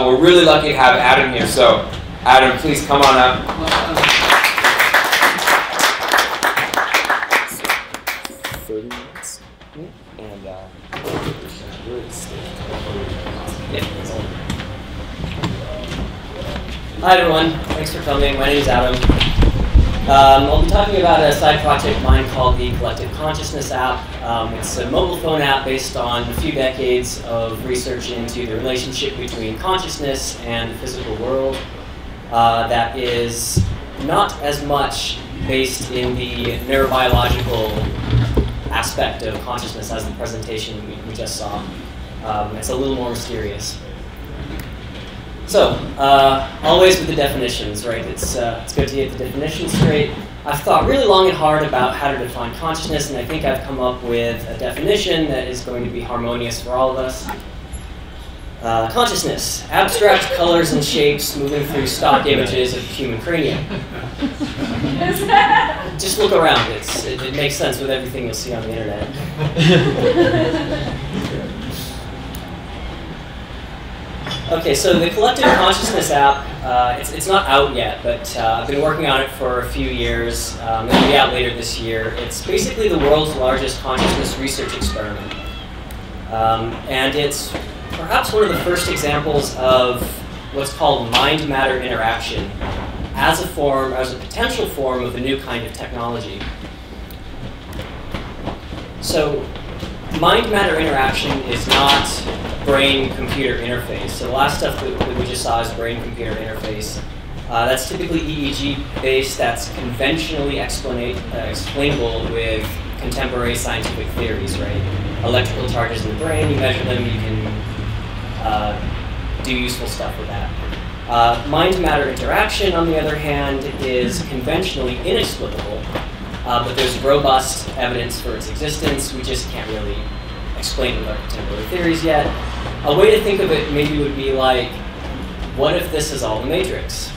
We're really lucky to have Adam here, so Adam, please come on up. 30 minutes. And Hi everyone, thanks for coming. My name is Adam. I'll be talking about a side project of mine called the Collective Consciousness app. It's a mobile phone app based on a few decades of research into the relationship between consciousness and the physical world that is not as much based in the neurobiological aspect of consciousness as the presentation we just saw. It's a little more mysterious. So, always with the definitions, right? It's good to get the definition straight. I've thought really long and hard about how to define consciousness, and I think I've come up with a definition that is going to be harmonious for all of us. Consciousness, abstract colors and shapes moving through stock images of the human cranium. Just look around, it makes sense with everything you'll see on the internet. Okay, so the Collective Consciousness app, it's not out yet, but I've been working on it for a few years. It'll be out later this year. It's basically the world's largest consciousness research experiment. And it's perhaps one of the first examples of what's called mind-matter interaction as a potential form of a new kind of technology. So, mind-matter interaction is not brain-computer interface. So the last stuff that we just saw is brain-computer interface. That's typically EEG-based. That's conventionally explainable with contemporary scientific theories, right? Electrical charges in the brain, you measure them, you can do useful stuff with that. Mind-matter interaction, on the other hand, is conventionally inexplicable, but there's robust evidence for its existence. We just can't really explain it with our contemporary theories yet. A way to think of it maybe would be like, what if this is all the Matrix?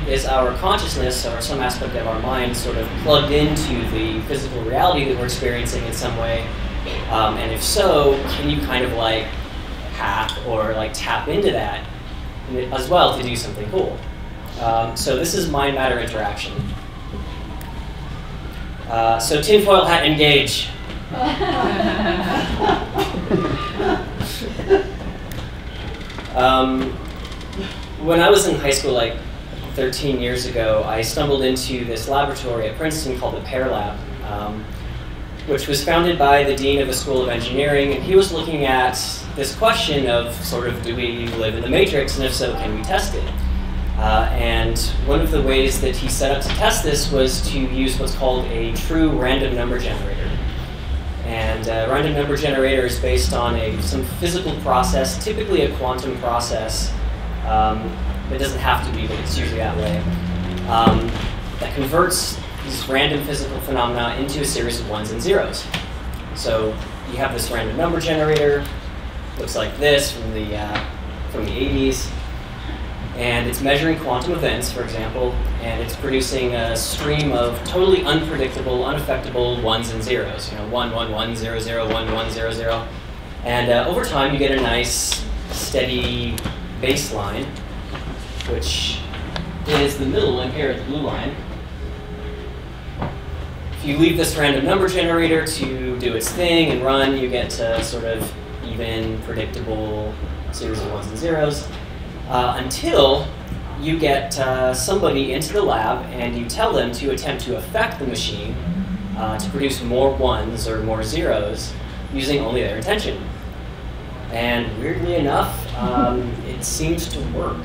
Is our consciousness or some aspect of our mind sort of plugged into the physical reality that we're experiencing in some way? And if so, can you kind of like hack or like tap into that as well to do something cool? So this is mind-matter interaction. So tinfoil hat engage. When I was in high school, like 13 years ago, I stumbled into this laboratory at Princeton called the Pear Lab, which was founded by the dean of the School of Engineering, and he was looking at this question of sort of, do we live in the Matrix, and if so, can we test it? And one of the ways that he set up to test this was to use what's called a true random number generator. And a random number generator is based on some physical process, typically a quantum process. It doesn't have to be, but it's usually that way. That converts these random physical phenomena into a series of ones and zeros. So you have this random number generator, looks like this from the 80s. And it's measuring quantum events, for example, and it's producing a stream of totally unpredictable, unaffectable ones and zeros. You know, 1, 1, 1, 0, 0, 1, 1, 0, 0. And over time, you get a nice, steady baseline, which is the middle one here at the blue line. If you leave this random number generator to do its thing and run, you get to sort of even, predictable series of ones and zeros. Until you get somebody into the lab and you tell them to attempt to affect the machine to produce more ones or more zeros using only their intention. And weirdly enough, it seems to work.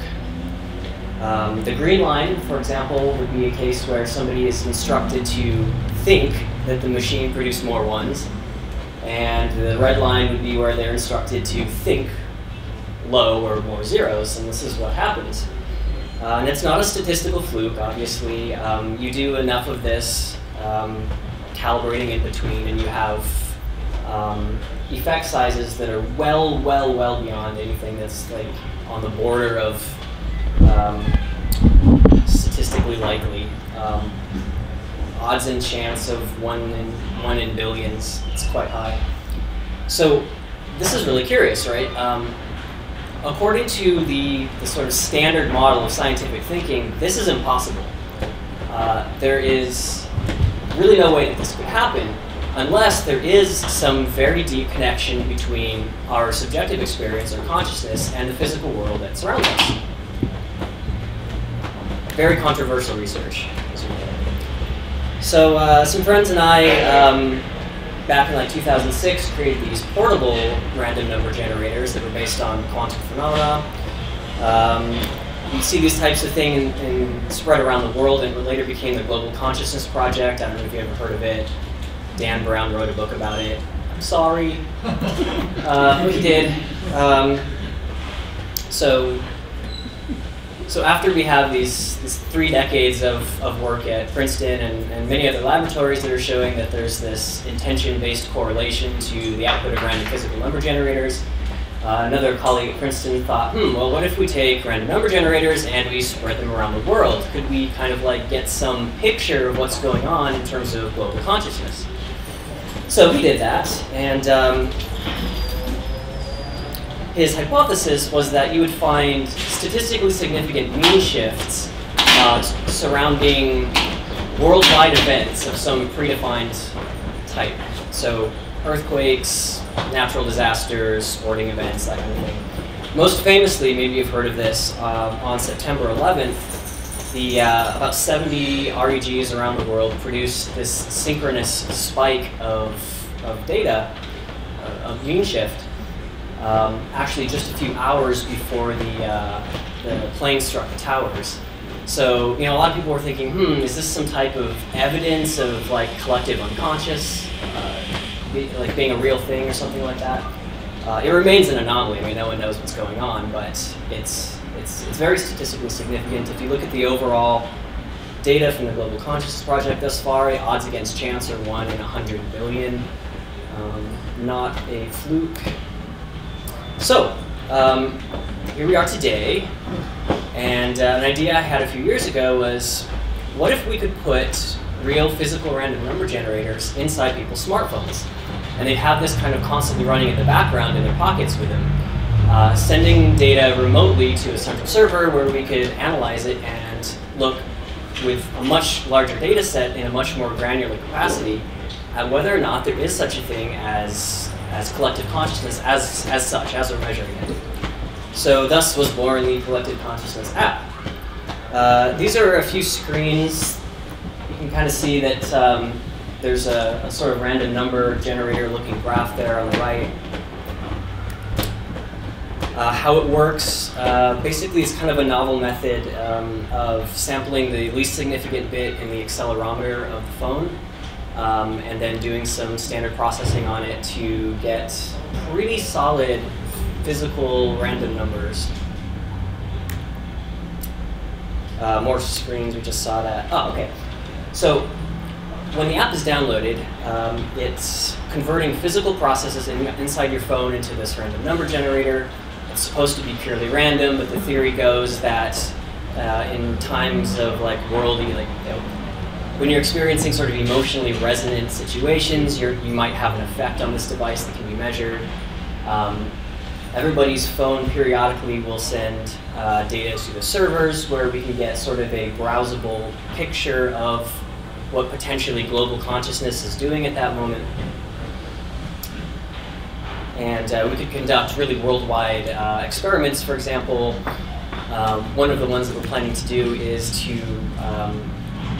The green line, for example, would be a case where somebody is instructed to think that the machine produced more ones. And the red line would be where they're instructed to think low or more zeros, and this is what happens. And it's not a statistical fluke, obviously. You do enough of this, calibrating in between, and you have effect sizes that are well beyond anything that's like on the border of statistically likely. Odds and chance of one in billions, it's quite high. So this is really curious, right? according to the sort of standard model of scientific thinking, this is impossible. There is really no way that this could happen unless there is some very deep connection between our subjective experience or consciousness and the physical world that surrounds us. Very controversial research, as you know. So some friends and I, back in like 2006, created these portable random number generators that were based on quantum phenomena. You see these types of things spread around the world, and it later became the Global Consciousness Project. I don't know if you ever heard of it. Dan Brown wrote a book about it. I'm sorry. He did. So after we have these 3 decades of work at Princeton and many other laboratories that are showing that there's this intention-based correlation to the output of random physical number generators, another colleague at Princeton thought, well, what if we take random number generators and we spread them around the world? Could we kind of like get some picture of what's going on in terms of global consciousness? So he did that, and his hypothesis was that you would find statistically significant mean shifts surrounding worldwide events of some predefined type. So earthquakes, natural disasters, sporting events, that kind of thing. Most famously, maybe you've heard of this, on September 11th, about 70 REGs around the world produced this synchronous spike of data, of mean shift, actually just a few hours before the plane struck the towers. So, you know, a lot of people were thinking, is this some type of evidence of like collective unconscious, like being a real thing or something like that? It remains an anomaly. I mean, no one knows what's going on, but it's very statistically significant. If you look at the overall data from the Global Consciousness Project thus far, the odds against chance are 1 in 100 billion. Not a fluke. So, here we are today, and an idea I had a few years ago was, what if we could put real physical random number generators inside people's smartphones? And they'd have this kind of constantly running in the background in their pockets with them, sending data remotely to a central server where we could analyze it and look with a much larger data set in a much more granular capacity at whether or not there is such a thing as collective consciousness as we're measuring it. So thus was born the Collective Consciousness app. These are a few screens. You can kind of see that there's a sort of random number generator looking graph there on the right. How it works, basically it's kind of a novel method of sampling the least significant bit in the accelerometer of the phone, and then doing some standard processing on it to get pretty solid physical random numbers. More screens, we just saw that. Oh, okay. So when the app is downloaded, it's converting physical processes inside your phone into this random number generator. It's supposed to be purely random, but the theory goes that in times of like worldy, like, you know, when you're experiencing sort of emotionally resonant situations, you might have an effect on this device that can be measured. Everybody's phone periodically will send data to the servers where we can get sort of a browsable picture of what potentially global consciousness is doing at that moment. And we could conduct really worldwide experiments. For example, one of the ones that we're planning to do is to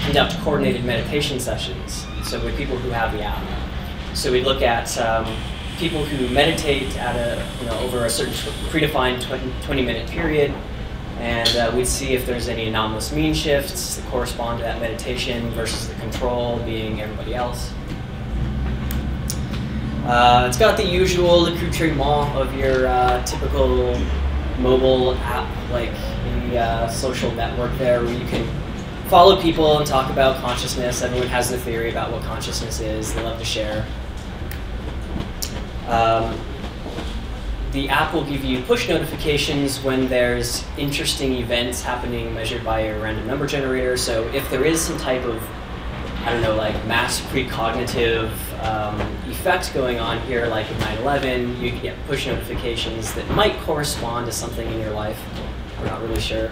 conduct coordinated meditation sessions. So with people who have the app. So we look at people who meditate at over a certain predefined 20-minute period, and we'd see if there's any anomalous mean shifts that correspond to that meditation versus the control being everybody else. It's got the usual accoutrement of your typical mobile app, like the social network there, where you can follow people and talk about consciousness. Everyone has their theory about what consciousness is. They love to share. The app will give you push notifications when there's interesting events happening measured by a random number generator. So if there is some type of I don't know, like mass precognitive effect going on here, like in 9/11. You can get push notifications that might correspond to something in your life. We're not really sure.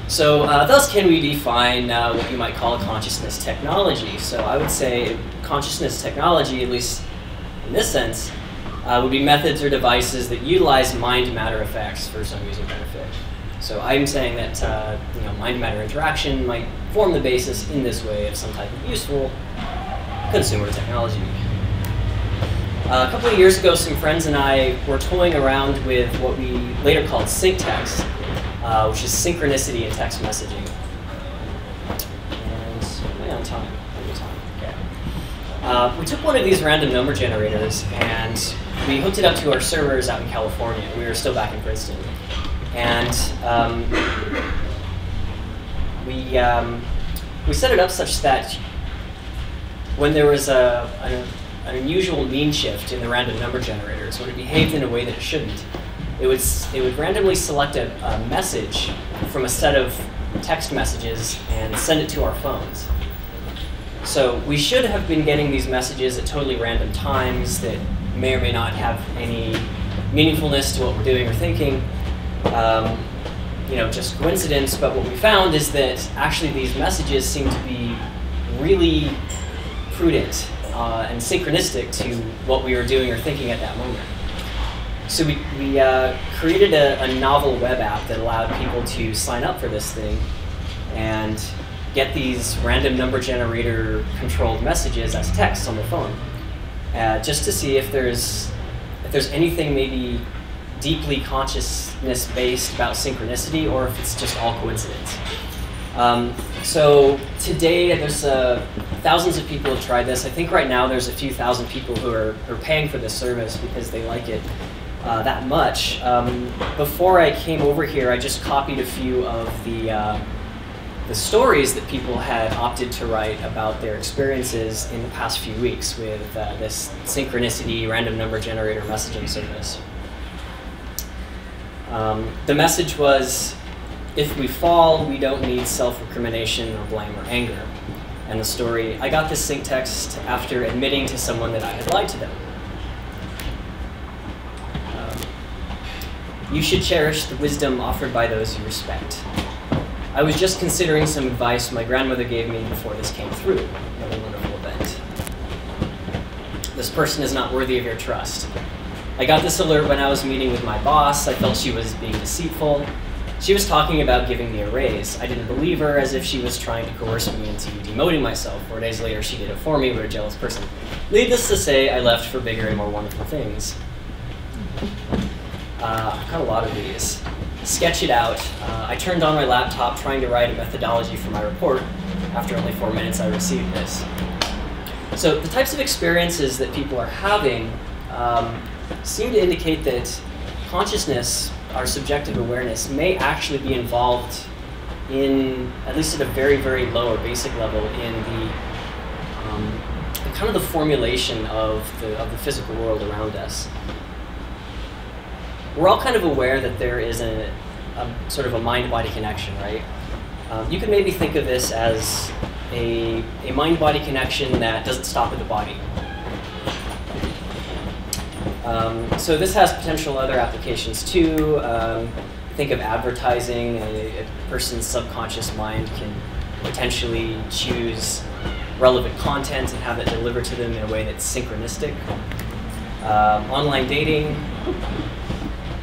So thus can we define what you might call a consciousness technology. So I would say consciousness technology, at least in this sense, would be methods or devices that utilize mind-matter effects for some user benefit. So I'm saying that mind-matter interaction might form the basis in this way of some type of useful consumer technology. A couple of years ago, some friends and I were toying around with what we later called sync text, which is synchronicity in text messaging. And am I on time? Okay. We took one of these random number generators and we hooked it up to our servers out in California. We were still back in Princeton. And we set it up such that when there was an unusual mean shift in the random number generators, when it behaved in a way that it shouldn't, it would randomly select a message from a set of text messages and send it to our phones. So we should have been getting these messages at totally random times that may or may not have any meaningfulness to what we're doing or thinking. Just coincidence, but what we found is that actually these messages seem to be really prudent and synchronistic to what we were doing or thinking at that moment. So we created a novel web app that allowed people to sign up for this thing and get these random number generator controlled messages as text on the phone, just to see if there's anything maybe deeply consciousness-based about synchronicity, or if it's just all coincidence. So today, there's thousands of people have tried this. I think right now there's a few thousand people who are paying for this service because they like it that much. Before I came over here, I just copied a few of the stories that people had opted to write about their experiences in the past few weeks with this synchronicity random number generator messaging service. The message was, if we fall, we don't need self-recrimination or blame or anger. And the story, I got this sync text after admitting to someone that I had lied to them. You should cherish the wisdom offered by those you respect. I was just considering some advice my grandmother gave me before this came through. What a wonderful event. This person is not worthy of your trust. I got this alert when I was meeting with my boss. I felt she was being deceitful. She was talking about giving me a raise. I didn't believe her, as if she was trying to coerce me into demoting myself. 4 days later, she did it for me. What a jealous person. Needless to say, I left for bigger and more wonderful things. I've got a lot of these. Sketch it out. I turned on my laptop trying to write a methodology for my report. After only 4 minutes, I received this. So the types of experiences that people are having seem to indicate that consciousness, our subjective awareness, may actually be involved in, at least at a very, very low or basic level, in the kind of the formulation of the physical world around us. We're all kind of aware that there is a sort of a mind-body connection, right? You could maybe think of this as a mind-body connection that doesn't stop at the body. So this has potential other applications too. Think of advertising. A person's subconscious mind can potentially choose relevant content and have it delivered to them in a way that's synchronistic. Online dating.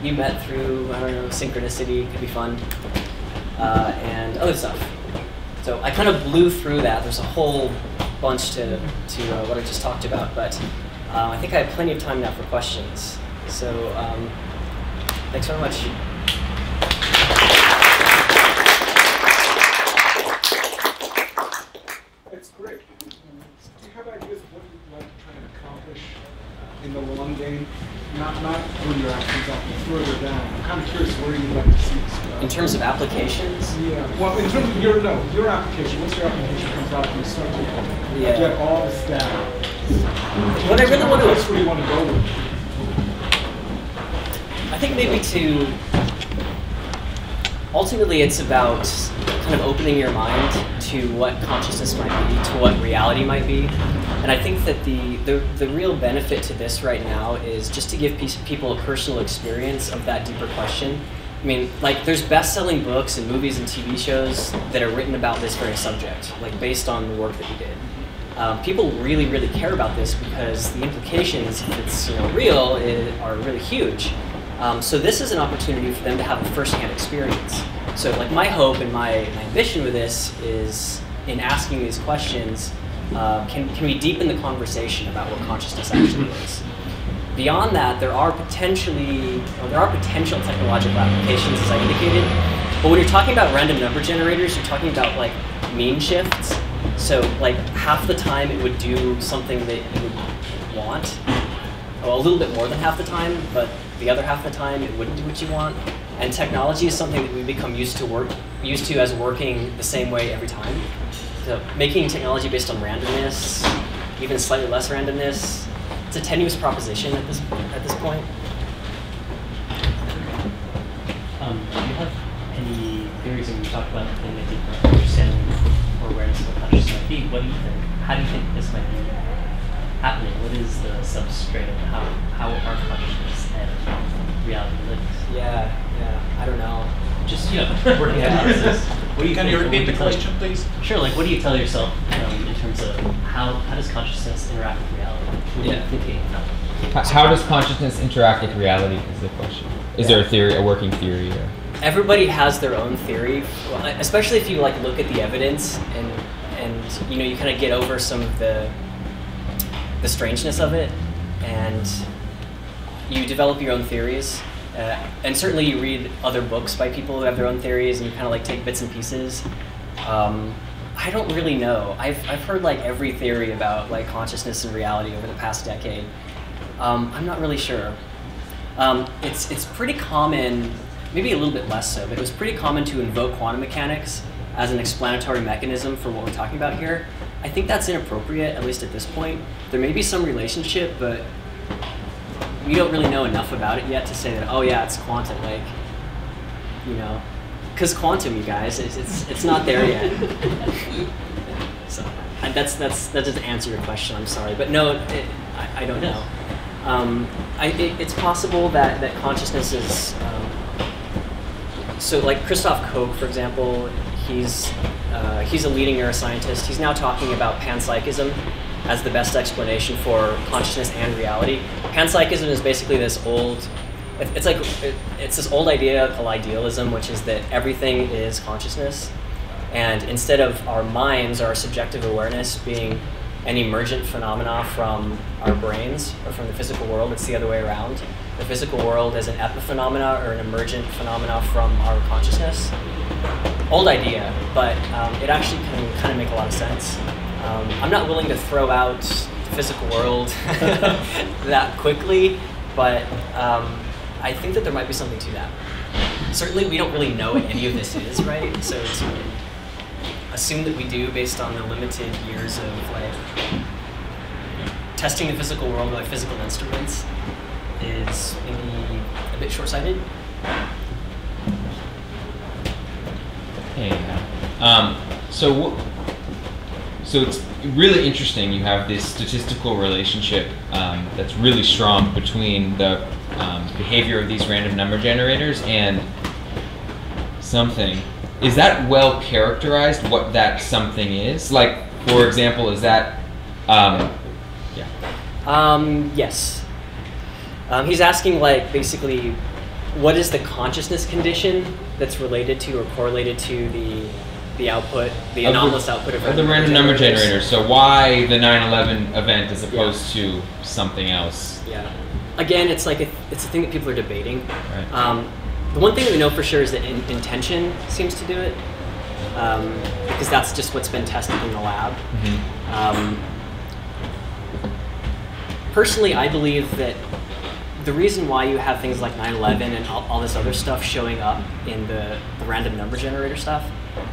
You met through, I don't know, synchronicity, could be fun, and other stuff. So I kind of blew through that. There's a whole bunch to what I just talked about, but I think I have plenty of time now for questions. So thanks very much. That's great. Do you have ideas of what you'd like to try and accomplish in the long game? Not when your actions out further down. I'm kind of curious where you'd like to see this go. In terms of applications? Yeah. Well, in terms of your application, once your application comes out, you start to get all this data. What I really want to... Where do you want to go with it? I think maybe to... Ultimately, it's about kind of opening your mind to what consciousness might be, to what reality might be. And I think that the real benefit to this right now is just to give people a personal experience of that deeper question. I mean, like, there's best-selling books and movies and TV shows that are written about this very subject, like based on the work that we did. People really, really care about this because the implications, if it's real, are really huge. So this is an opportunity for them to have a first-hand experience. So like my hope and my ambition with this is, in asking these questions, can we deepen the conversation about what consciousness actually is? Beyond that, there are potential technological applications, as I indicated. But when you're talking about random number generators, you're talking about like mean shifts. So like half the time it would do something that you would want. Well, a little bit more than half the time, but the other half the time it wouldn't do what you want. And technology is something that we become used to as working the same way every time. So making technology based on randomness, even slightly less randomness, it's a tenuous proposition at this point. Do you have any theories when you talk about getting a deeper understanding or awareness of what consciousness might be? What do you think? How do you think this might be happening? What is the substrate of how our consciousness and reality lives? Yeah, I don't know. Just working analysis. What do you Can think, you repeat the question, please? Sure. Like, what do you tell yourself in terms of how does consciousness interact with reality? What are you thinking about? How does consciousness interact with reality is the question. Is there a theory, a working theory? Or? Everybody has their own theory, especially if you like look at the evidence and you kind of get over some of the strangeness of it, and you develop your own theories. And certainly you read other books by people who have their own theories, and you kind of like take bits and pieces. I don't really know. I've heard like every theory about like consciousness and reality over the past decade. I'm not really sure. It's pretty common, maybe a little bit less so, but it was pretty common to invoke quantum mechanics as an explanatory mechanism for what we're talking about here. I think that's inappropriate, at least at this point. There may be some relationship, but we don't really know enough about it yet to say that, oh yeah, it's quantum, like, because quantum, you guys, it's not there yet. So that doesn't answer your question, I'm sorry, but no, I don't know. It's possible that consciousness is, so like Christoph Koch, for example, he's a leading neuroscientist. He's now talking about panpsychism as the best explanation for consciousness and reality. Panpsychism is basically this old, it's this old idea called idealism, which is that everything is consciousness. And instead of our minds or our subjective awareness being an emergent phenomena from our brains or from the physical world, it's the other way around. The physical world is an epiphenomena or an emergent phenomena from our consciousness. Old idea, but it actually can kind of make a lot of sense. I'm not willing to throw out the physical world that quickly, but I think that there might be something to that. Certainly, we don't really know what any of this is, right? So to assume that we do based on the limited years of like testing the physical world with physical instruments is maybe a bit short-sighted. So it's really interesting. You have this statistical relationship that's really strong between the behavior of these random number generators and something. Is that well characterized, what that something is? Like, for example, is that, Yes. He's asking, like, basically, what is the consciousness condition that's related to or correlated to the output, the anomalous output of the random number generator? So why the 9/11 event as opposed to something else? Yeah. Again, it's like it's a thing that people are debating. Right. The one thing that we know for sure is that intention seems to do it, because that's just what's been tested in the lab. Mm-hmm. Personally, I believe that the reason why you have things like 9/11 and all this other stuff showing up in the random number generator stuff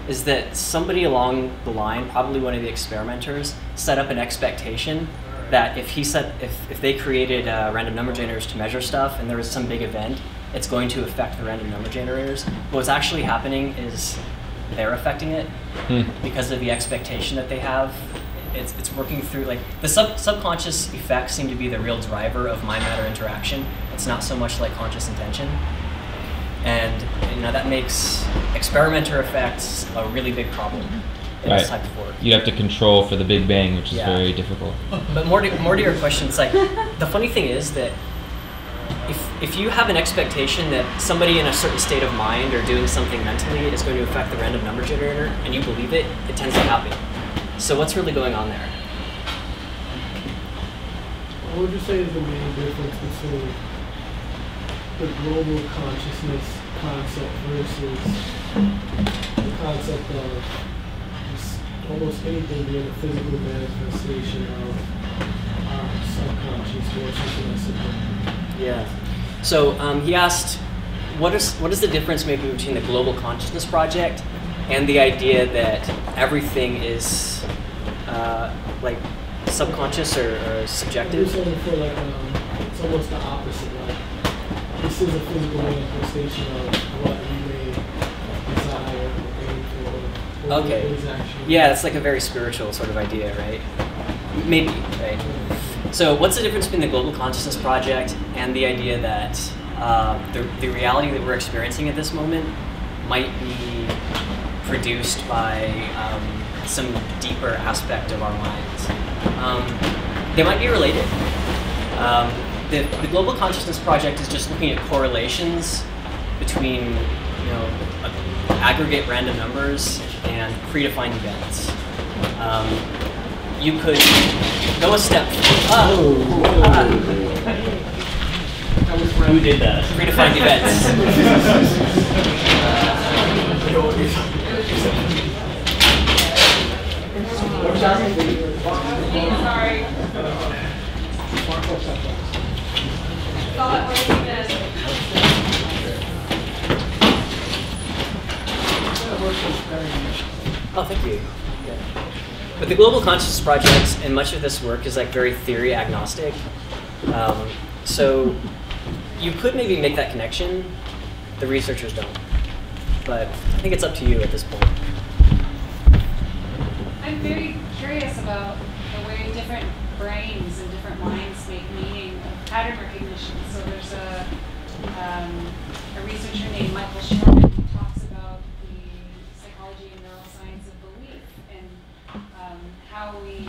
is that somebody along the line, probably one of the experimenters, set up an expectation that if they created random number generators to measure stuff and there was some big event, it's going to affect the random number generators. What's actually happening is they're affecting it because of the expectation that they have. It's working through, like, the subconscious effects seem to be the real driver of mind-matter interaction. It's not so much like conscious intention. And that makes experimenter effects a really big problem in this type of work. You have to control for the Big Bang, which is Yeah. very difficult. But more to your question, it's like, the funny thing is that if you have an expectation that somebody in a certain state of mind or doing something mentally is going to affect the random number generator, and you believe it, it tends to happen. So what's really going on there? What would you say is the main difference between the global consciousness concept versus the concept of just almost anything being a physical manifestation of our subconscious or something that's sublime? Yeah. So he asked, what is the difference maybe between the Global Consciousness Project and the idea that everything is like subconscious or subjective? You're saying for like it's almost the opposite. Like this is a physical manifestation of what we may desire or aim for. Or Okay. what is actually. Yeah, it's like a very spiritual sort of idea, right? Maybe, right? So what's the difference between the Global Consciousness Project and the idea that the reality that we're experiencing at this moment might be produced by some deeper aspect of our minds? They might be related. The Global Consciousness Project is just looking at correlations between aggregate random numbers and predefined events. You could go a step. Who did that? Predefined events. Sorry. Oh, thank you. Yeah. But the Global Consciousness Project and much of this work is like very theory agnostic. So you could maybe make that connection. The researchers don't. But I think it's up to you at this point. I'm very curious about the way different brains and different minds make meaning of pattern recognition. So there's a researcher named Michael Shorman who talks about the psychology and neuroscience of belief and how we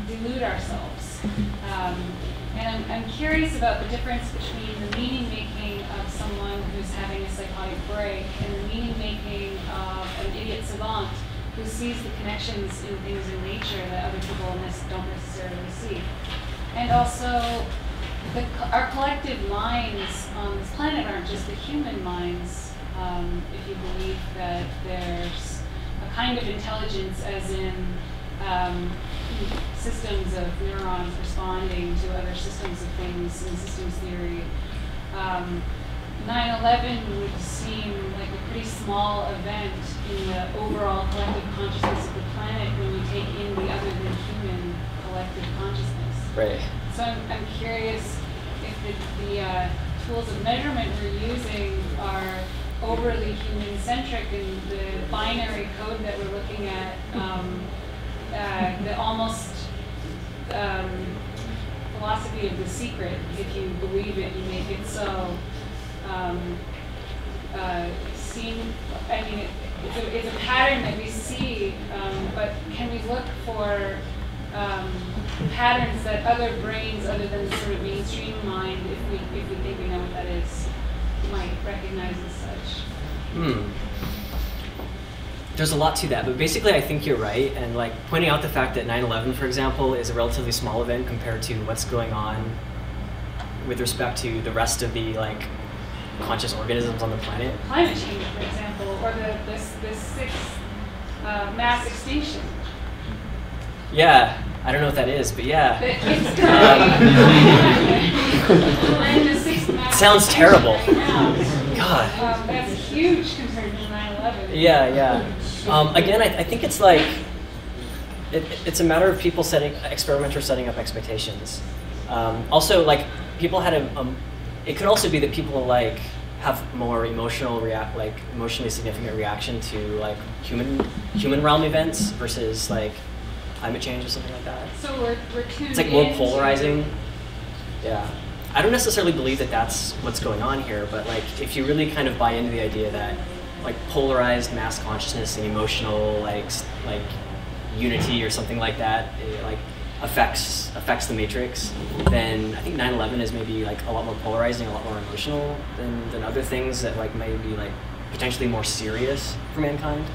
delude ourselves. And I'm curious about the difference between the meaning-making of someone who's having a psychotic break and the meaning-making of an idiot savant who sees the connections in things in nature that other people don't necessarily see. And also, our collective minds on this planet aren't just the human minds, if you believe that there's a kind of intelligence as in systems of neurons responding to other systems of things in systems theory. 9/11 would seem like a pretty small event in the overall collective consciousness of the planet when we take in the other than human collective consciousness. Right. So I'm curious if the tools of measurement we're using are overly human-centric and the binary code that we're looking at, the almost philosophy of the secret, if you believe it, you make it so. It's a pattern that we see, but can we look for patterns that other brains, other than the sort of mainstream mind, if we think we know what that is, might recognize as such? There's a lot to that, but basically I think you're right, and like pointing out the fact that 9/11, for example, is a relatively small event compared to what's going on with respect to the rest of the conscious organisms on the planet. Climate change, for example, or the sixth mass extinction. Yeah, I don't know what that is, but yeah. It's we're in the sixth mass Sounds extinction terrible. right now. God. That's huge compared to 9/11. Yeah. Again, I think it's it's a matter of people experimenters setting up expectations. Also, people had it could also be that people have more emotionally significant reaction to like human realm events versus like climate change or something like that. So we're tuned It's like more into- polarizing. Yeah. I don't necessarily believe that that's what's going on here, but like if you really kind of buy into the idea that like polarized mass consciousness and emotional like unity or something like that, it, like affects the matrix, then I think 9/11 is maybe like a lot more polarizing, a lot more emotional than other things that like may be like potentially more serious for mankind.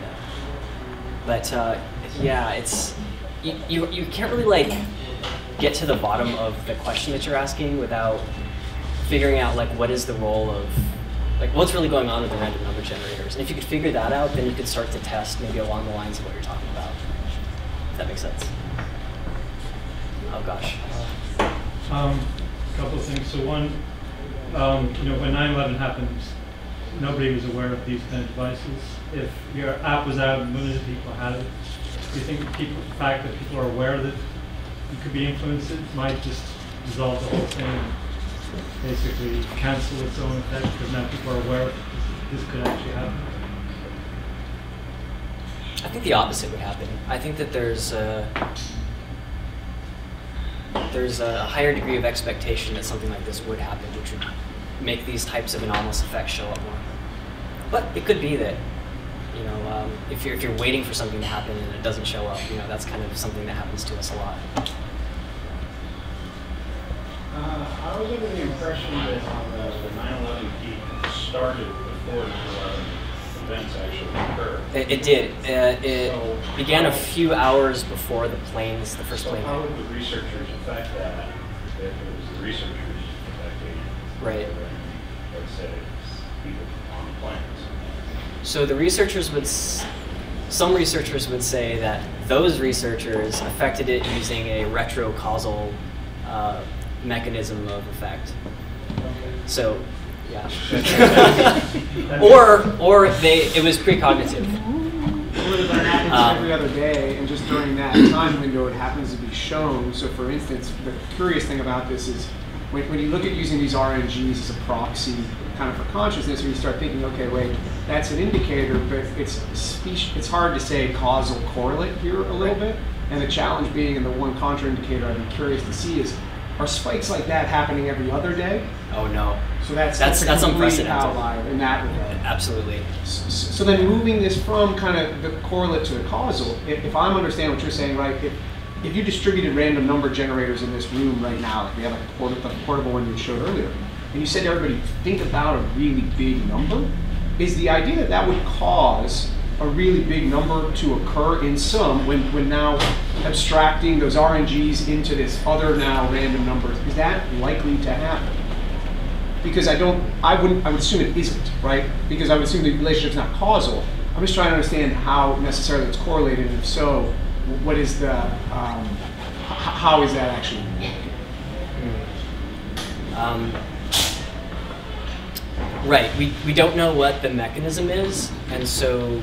Yeah. But yeah, it's you can't really like get to the bottom of the question that you're asking without figuring out like what is the role of like what's really going on with the random number generators. And if you could figure that out, then you could start to test maybe along the lines of what you're talking about. If that makes sense. Oh gosh. Couple of things. So one, when 9/11 happened, nobody was aware of these kind of devices. If your app was out and millions of people had it, do you think the fact that people are aware that you could be influenced, it might just dissolve the whole thing and basically cancel its own effect because now people are aware that this could actually happen? I think the opposite would happen. I think that there's a higher degree of expectation that something like this would happen, which would make these types of anomalous effects show up more. But it could be that, if you're waiting for something to happen and it doesn't show up, that's kind of something that happens to us a lot. I was under the impression that the 9/11 peak started before 9/11 events actually occurred. It did. It began a few hours before the first plane. So how would the researchers affect that if it was the researchers affecting, Right. let's say, people on the planes? So the some researchers would say that those researchers affected it using a retrocausal mechanism of effect. So, yeah. or it was precognitive. Well, it happens every other day, and just during that time window, it happens to be shown. So, for instance, the curious thing about this is when you look at using these RNGs as a proxy kind of for consciousness, when you start thinking, okay, wait, that's an indicator, but it's hard to say causal correlate here a little bit. And the challenge being, and the one contraindicator I'd be curious to see is, are spikes like that happening every other day? Oh no. So that's a complete unprecedented. outlier in that regard. Absolutely. So then moving this from kind of the correlate to the causal, if I'm understanding what you're saying, right, if you distributed random number generators in this room right now, like we have like a portable one you showed earlier, and you said to everybody, think about a really big number, is the idea that that would cause a really big number to occur in some, when now abstracting those RNGs into this other now random numbers, is that likely to happen? Because I would assume it isn't, right? Because I would assume the relationship's not causal. I'm just trying to understand how necessarily it's correlated, and if so, what is the, how is that actually working? Right, we don't know what the mechanism is, and so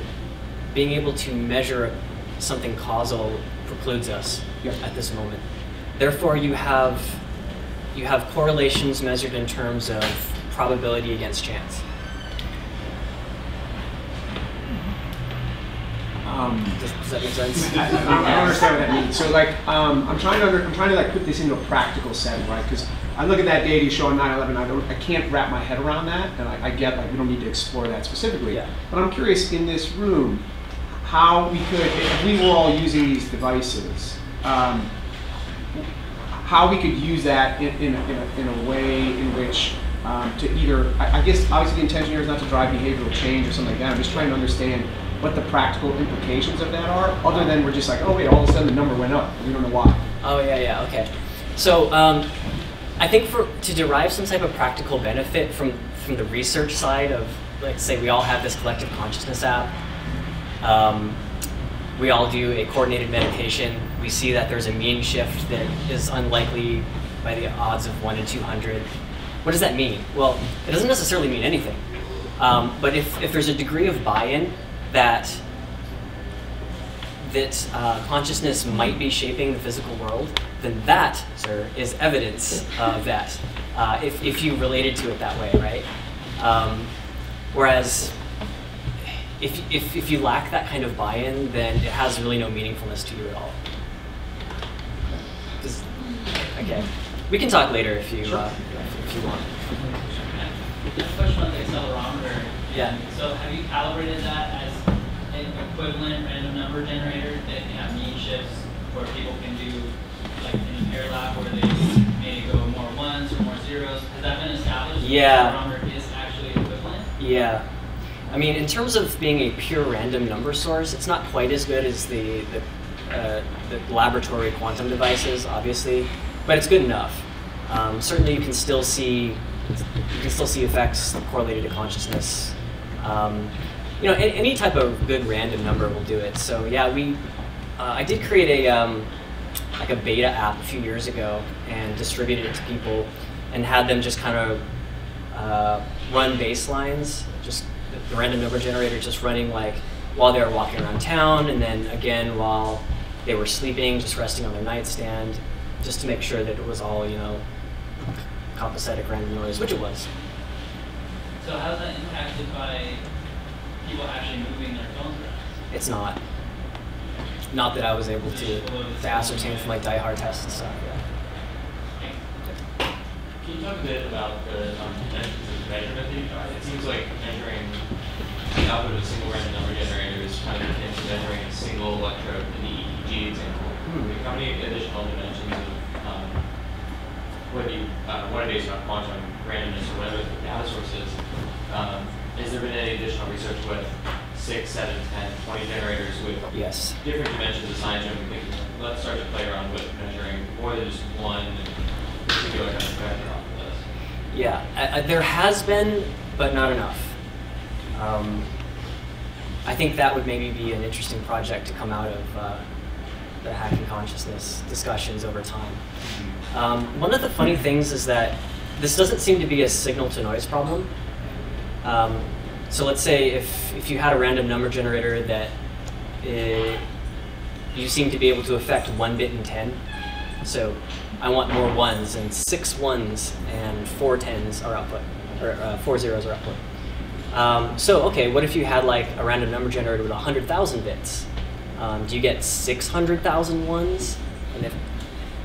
being able to measure something causal precludes us at this moment. Therefore, you have correlations measured in terms of probability against chance. Does that make sense? I don't understand what that means. So like, I'm trying to like put this into a practical setting, right? Because I look at that data you show on 9/11, I can't wrap my head around that, and I get like we don't need to explore that specifically. Yeah. But I'm curious in this room, how we could, if we were all using these devices, how we could use that in a way in which to either, I guess obviously the intention here is not to drive behavioral change or something like that. I'm just trying to understand what the practical implications of that are, other than we're just like, oh wait, all of a sudden the number went up, and we don't know why. Oh yeah, okay. So I think to derive some type of practical benefit from the research side of, like, say we all have this collective consciousness app, we all do a coordinated meditation, we see that there's a mean shift that is unlikely by the odds of 1 in 200. What does that mean? Well, it doesn't necessarily mean anything. But if there's a degree of buy-in that consciousness might be shaping the physical world, then that, sir, is evidence of that, if you related to it that way, right? Whereas if you lack that kind of buy-in, then it has really no meaningfulness to you at all. Okay, we can talk later if you want. Just a question on the accelerometer. Yeah. So have you calibrated that as an equivalent random number generator that can have mean shifts where people can do like in a pair lab where they maybe go more ones or more zeros? Has that been established? Yeah. The accelerometer is actually equivalent? Yeah. I mean, in terms of being a pure random number source, it's not quite as good as the laboratory quantum devices, obviously, but it's good enough. Certainly, you can still see effects correlated to consciousness. You know, any type of good random number will do it. So yeah, I did create a like a beta app a few years ago and distributed it to people and had them just kind of run baselines, just the random number generator just running like while they were walking around town, and then again while they were sleeping, just resting on their nightstand, just to make sure that it was all, you know, composite random noise, which it was. So how's that impacted by people actually moving their phones around? It's not. Not that I was able to ascertain from like die-hard tests and stuff. Yeah. Can you talk a bit about the dimensions of measurement that you tried? It seems like measuring the output of a single random number generator is kind of akin to measuring a single electrode in the EEG example. Like how many additional dimensions of whether you want to base it on quantum randomness or whatever the data source is, has there been any additional research with 6, 7, 10, 20 generators with Yes. different dimensions assigned to them? Thinking, let's start to play around with measuring more than just one particular kind of factor off of this. Yeah, there has been, but not enough. I think that would maybe be an interesting project to come out of the hacking consciousness discussions over time. One of the funny things is that this doesn't seem to be a signal-to-noise problem. So let's say if you had a random number generator that you seem to be able to affect 1 bit in 10. So I want more ones, and 6 ones and 4 tens are output, or 4 zeros are output. So okay, what if you had like a random number generator with 100,000 bits? Do you get 600,000 ones? And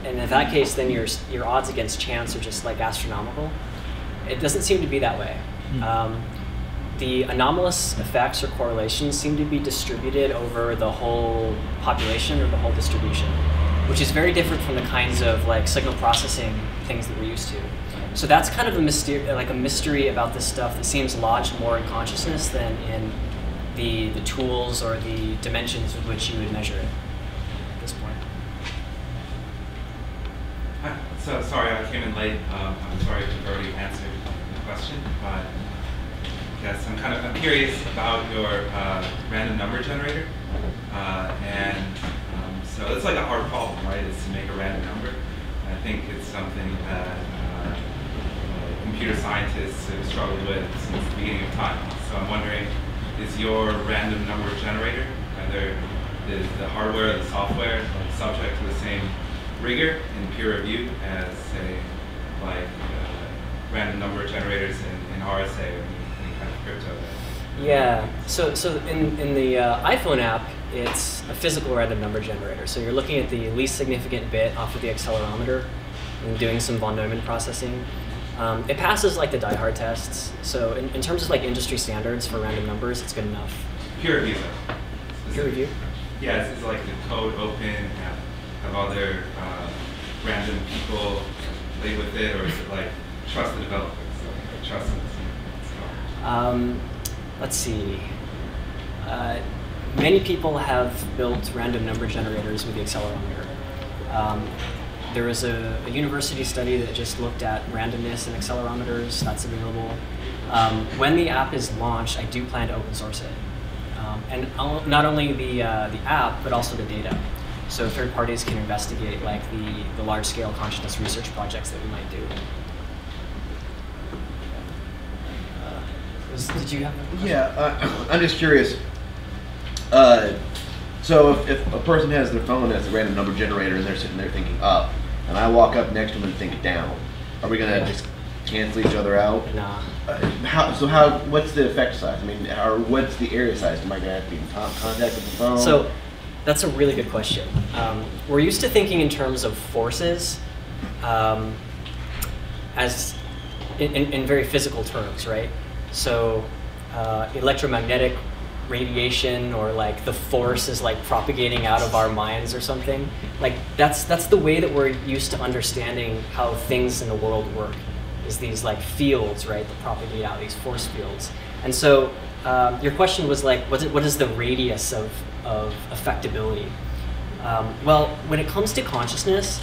in that case, then your odds against chance are just like astronomical. It doesn't seem to be that way. The anomalous effects or correlations seem to be distributed over the whole population or the whole distribution, which is very different from the kinds of like signal processing things that we're used to. So that's kind of a mystery about this stuff that seems lodged more in consciousness than in the tools or the dimensions with which you would measure it at this point. Hi. So sorry I came in late. I'm sorry if you've already answered the question, but yes, I'm curious about your random number generator, so it's like a hard problem, right? Is to make a random number. And I think it's something that computer scientists have struggled with since the beginning of time. So I'm wondering, is your random number generator, either is the hardware or the software, like subject to the same rigor in peer review as, say, like random number generators in RSA or any kind of crypto? Yeah. So in the iPhone app, it's a physical random number generator. So you're looking at the least significant bit off of the accelerometer and doing some von Neumann processing. It passes like the die-hard tests. So in terms of like industry standards for random numbers, it's good enough. Peer review though. Peer review? Yeah, is like the code open, have other random people play with it, or is it like trust the developers, like trust the let's see. Many people have built random number generators with the accelerometer. There was a university study that just looked at randomness in accelerometers. That's available. When the app is launched, I do plan to open source it. And not only the app, but also the data. So third parties can investigate like the large-scale consciousness research projects that we might do. Did you have a question? Yeah, I'm just curious. So if a person has their phone as a random number generator and they're sitting there thinking, and I walk up next to him and think down, are we gonna just cancel each other out? Nah. What's the effect size? I mean, or what's the area size? Am I gonna have to be in contact with the phone? So that's a really good question. We're used to thinking in terms of forces, as in very physical terms, right? So electromagnetic radiation, or like the force is like propagating out of our minds or something. Like that's the way that we're used to understanding how things in the world work, is these like fields, right, that propagate out, these force fields. And so your question was like, what is the radius of affectability? Well, when it comes to consciousness,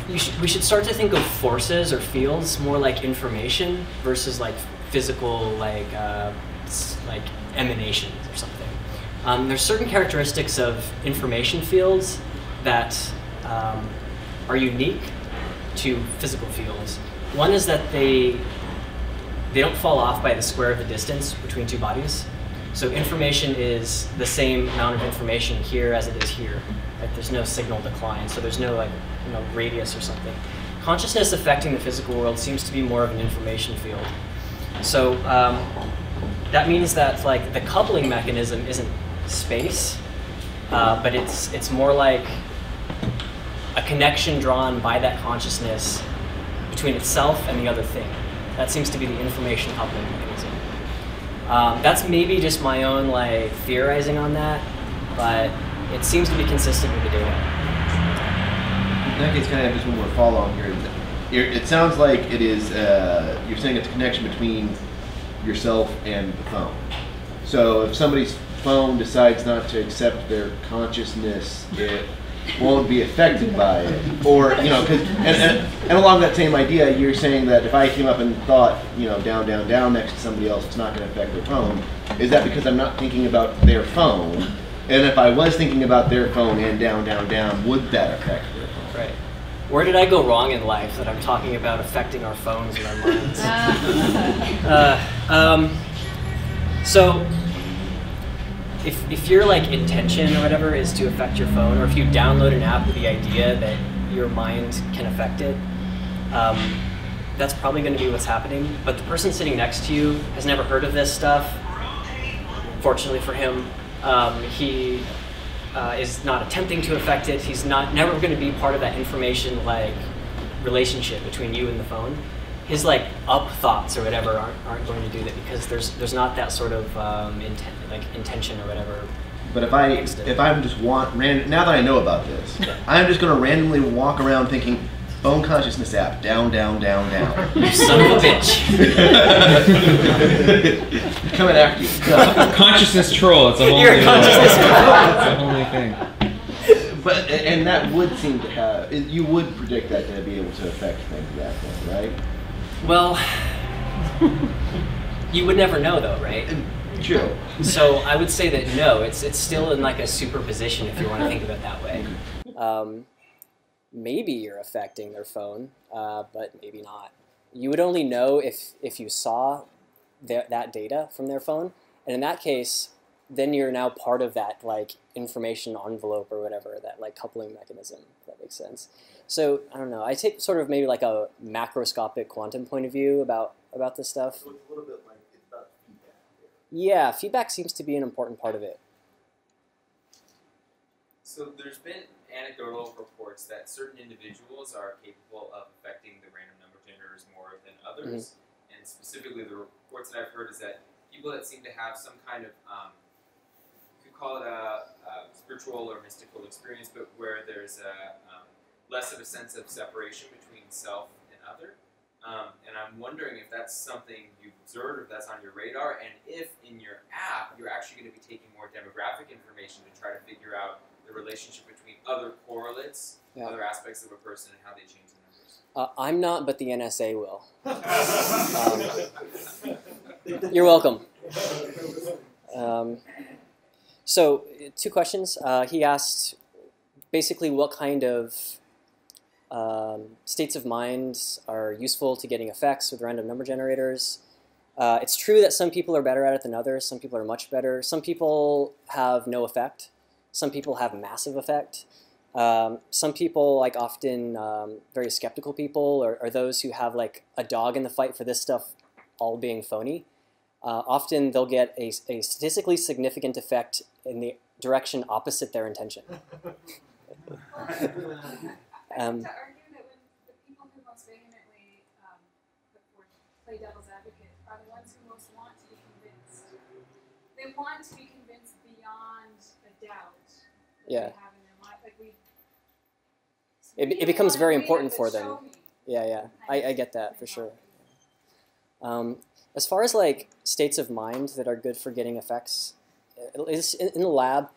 we should start to think of forces or fields more like information versus like physical, like emanations or something. There's certain characteristics of information fields that are unique to physical fields. One is that they don't fall off by the square of the distance between two bodies. So information is the same amount of information here as it is here. Like there's no signal decline, so there's no like radius or something. Consciousness affecting the physical world seems to be more of an information field. So that means that like the coupling mechanism isn't space, but it's more like a connection drawn by that consciousness between itself and the other thing. That seems to be the information coupling mechanism. That's maybe just my own like theorizing on that, but it seems to be consistent with the data. In that case, kind of just one more follow on here. It sounds like it is, you're saying it's a connection between yourself and the phone. So if somebody's phone decides not to accept their consciousness, it won't be affected by it. Or, and along that same idea, you're saying that if I came up and thought, down, down, down next to somebody else, it's not going to affect their phone. Is that because I'm not thinking about their phone? And if I was thinking about their phone and down, down, down, would that affect their phone? Right. Where did I go wrong in life that I'm talking about affecting our phones and our minds? So if your like intention or whatever is to affect your phone, or if you download an app with the idea that your mind can affect it, that's probably going to be what's happening. But the person sitting next to you has never heard of this stuff. Fortunately for him, he is not attempting to affect it. He's never going to be part of that information like relationship between you and the phone. His like up thoughts or whatever aren't going to do that, because there's not that sort of intention or whatever. But if I'm just now that I know about this, I'm just going to randomly walk around thinking, phone consciousness app, down, down, down, down. You son of a bitch. Coming after you. Consciousness troll. It's a whole You're a consciousness troll. It's a whole new thing. But and that would seem to have, you would predict that to be able to affect things at that point, right? Well, you would never know though, right? True. So I would say that no, it's still in like a superposition if you want to think of it that way. Maybe you're affecting their phone, but maybe not. You would only know if you saw that data from their phone, and in that case, then you're now part of that like information envelope or whatever, that like coupling mechanism, if that makes sense. So I don't know. I take sort of maybe like a macroscopic quantum point of view about this stuff. So it's a little bit like it's about feedback. Yeah, feedback seems to be an important part of it. So there's been anecdotal reports that certain individuals are capable of affecting the random number generators more than others. Mm-hmm. And specifically the reports that I've heard is that people that seem to have some kind of, you could call it a spiritual or mystical experience, but where there's less of a sense of separation between self and other. And I'm wondering if that's something you've observed, or if that's on your radar, and if in your app you're actually going to be taking more demographic information to try to figure out the relationship between other correlates, other aspects of a person, and how they change the numbers. I'm not, but the NSA will. You're welcome. So, two questions. He asked basically what kind of states of mind are useful to getting effects with random number generators. It's true that some people are better at it than others. Some people are much better. Some people have no effect. Some people have massive effect. Some people, like often very skeptical people, or those who have like a dog in the fight for this stuff all being phony, often they'll get a statistically significant effect in the direction opposite their intention. To argue that when the people who most vehemently play devil's advocate are the ones who most want to be convinced. They want to be convinced beyond a doubt that Yeah. they have in their mind. Like It becomes very important for them. Yeah. I get that for sure. As far as like states of mind that are good for getting effects, in the lab,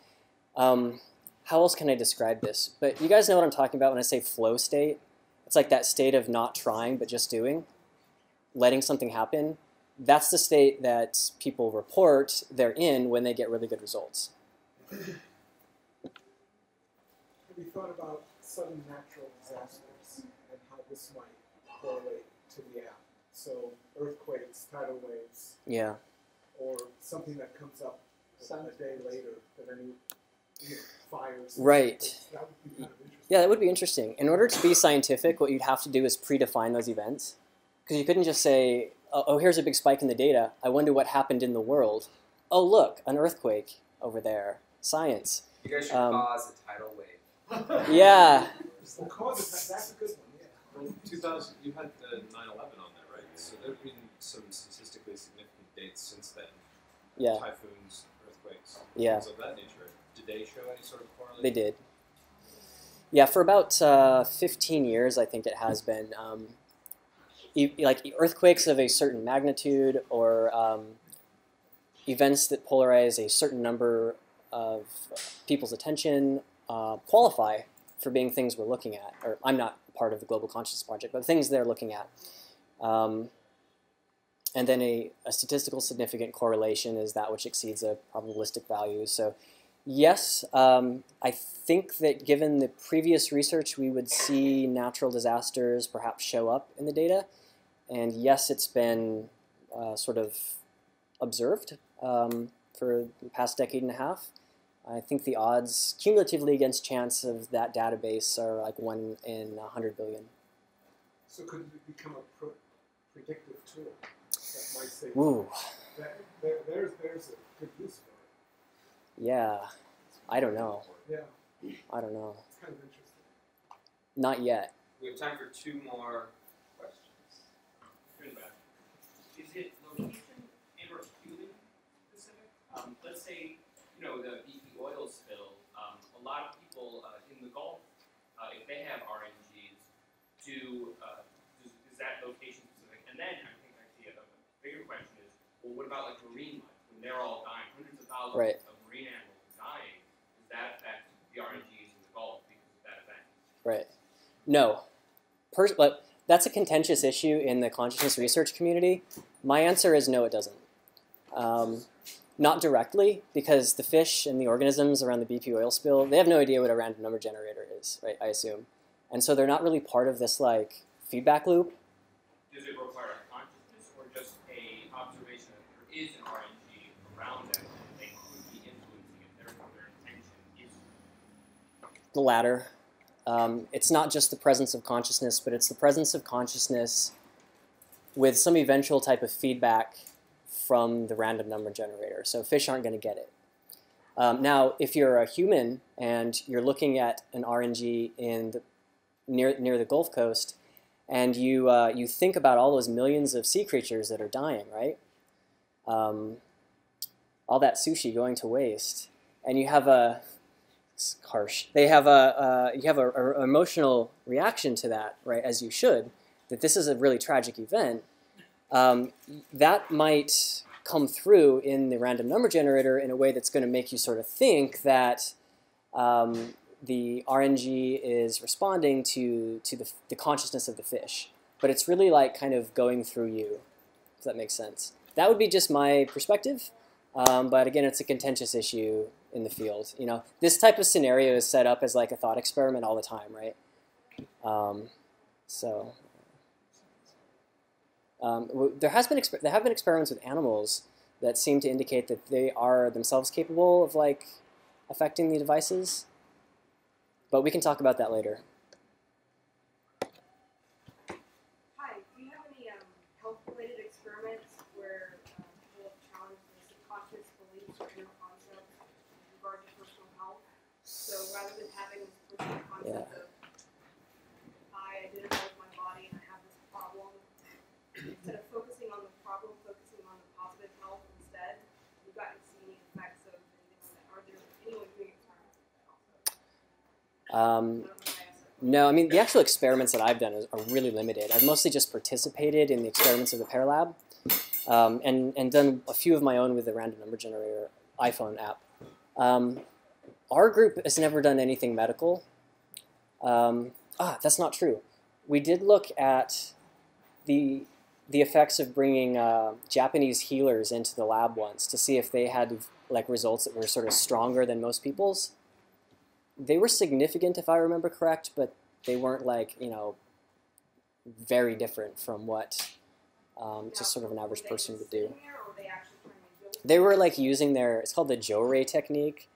how else can I describe this? But you guys know what I'm talking about when I say flow state. It's like that state of not trying but just doing, letting something happen. That's the state that people report they're in when they get really good results. Have you thought about sudden natural disasters and how this might correlate to the app? So earthquakes, tidal waves, Yeah. or something that comes up a day later that any fires. Right. That would be kind of interesting. Yeah, that would be interesting. In order to be scientific, what you'd have to do is predefine those events. Because you couldn't just say, oh, here's a big spike in the data. I wonder what happened in the world. Oh, look, an earthquake over there. Science. You guys should cause a tidal wave. Yeah. That's a good one, yeah. Well, 2000, you had the 9/11 on there, right? So there have been some statistically significant dates since then. Yeah. Typhoons, earthquakes, Yeah. things of that nature. Did they show any sort of correlation? They did. Yeah, for about 15 years, I think it has been. Like earthquakes of a certain magnitude or events that polarize a certain number of people's attention qualify for being things we're looking at. Or I'm not part of the Global Consciousness Project, but things they're looking at. And then a statistical significant correlation is that which exceeds a probabilistic value. So yes, I think that given the previous research, we would see natural disasters perhaps show up in the data. And yes, it's been sort of observed for the past decade and a half. I think the odds cumulatively against chance of that database are like 1 in 100 billion. So could it become a predictive tool that might say, Ooh. there's a good use for it? Yeah, I don't know. Yeah. I don't know. It's kind of interesting. Not yet. We have time for 2 more questions. Is it location and or fueling specific? Let's say, the BP oil spill, a lot of people in the Gulf, if they have RNGs, is that location specific? And then I think actually a bigger question is, well, what about like marine life? When they're all dying, hundreds of thousands of marine animals dying, does that affect the RNGs in the Gulf because of that event? Right. No. But that's a contentious issue in the consciousness research community. My answer is no, it doesn't. Not directly, because the fish and the organisms around the BP oil spill, they have no idea what a random number generator is, right? I assume. And so they're not really part of this like feedback loop. Does it require a consciousness or just a observation that there is an RNG around them and they could be influencing it, therefore their intention is? The latter. It's not just the presence of consciousness, but it's the presence of consciousness with some eventual type of feedback from the random number generator. So fish aren't going to get it. Now, if you're a human and you're looking at an RNG in near the Gulf Coast, and you think about all those millions of sea creatures that are dying, right? All that sushi going to waste, and you have it's harsh. You have a emotional reaction to that, right? As you should, that this is a really tragic event. That might come through in the random number generator in a way that's going to make you sort of think that the RNG is responding to the consciousness of the fish. But it's really like kind of going through you, if that makes sense. That would be just my perspective. But again, it's a contentious issue in the field. This type of scenario is set up as like a thought experiment all the time, right? There have been experiments with animals that seem to indicate that they are themselves capable of like affecting the devices. But we can talk about that later. Hi, do you have any health-related experiments where people have challenged the subconscious beliefs or inner concepts with regard to personal health? So rather than having this personal concept of I identify with my body and I have this problem, instead of focusing on the problem, focusing on the positive health instead, you've gotten to see any effects of anything like that. Are there anyone doing experiments like that also? No, I mean, the actual experiments that I've done are really limited. I've mostly just participated in the experiments of the Pear Lab and done a few of my own with the random number generator iPhone app. Our group has never done anything medical. That's not true. We did look at the effects of bringing Japanese healers into the lab once to see if they had like results that were sort of stronger than most people's. They were significant, if I remember correct, but they weren't like, you know, very different from what just sort of an average person would do. They were like using it's called the Jo-Ray technique.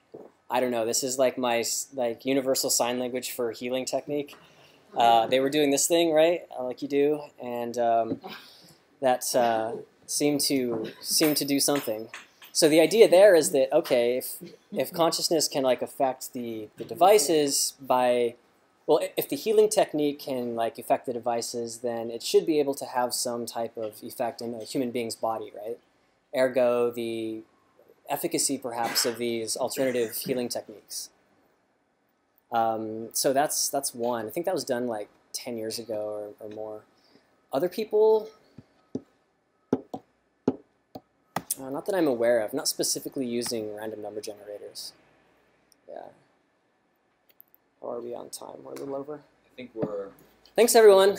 I don't know, this is like my universal sign language for healing technique. They were doing this thing, right, like you do, and that seemed to do something. So the idea there is that, okay, if consciousness can like affect the devices by, well, if the healing technique can like affect the devices, then it should be able to have some type of effect in a human being's body, right? Ergo, the efficacy perhaps of these alternative healing techniques. So that's one. I think that was done like 10 years ago or more. Other people, not that I'm aware of, not specifically using random number generators. Yeah. How are we on time? We're a little over. I think we're... Thanks, everyone.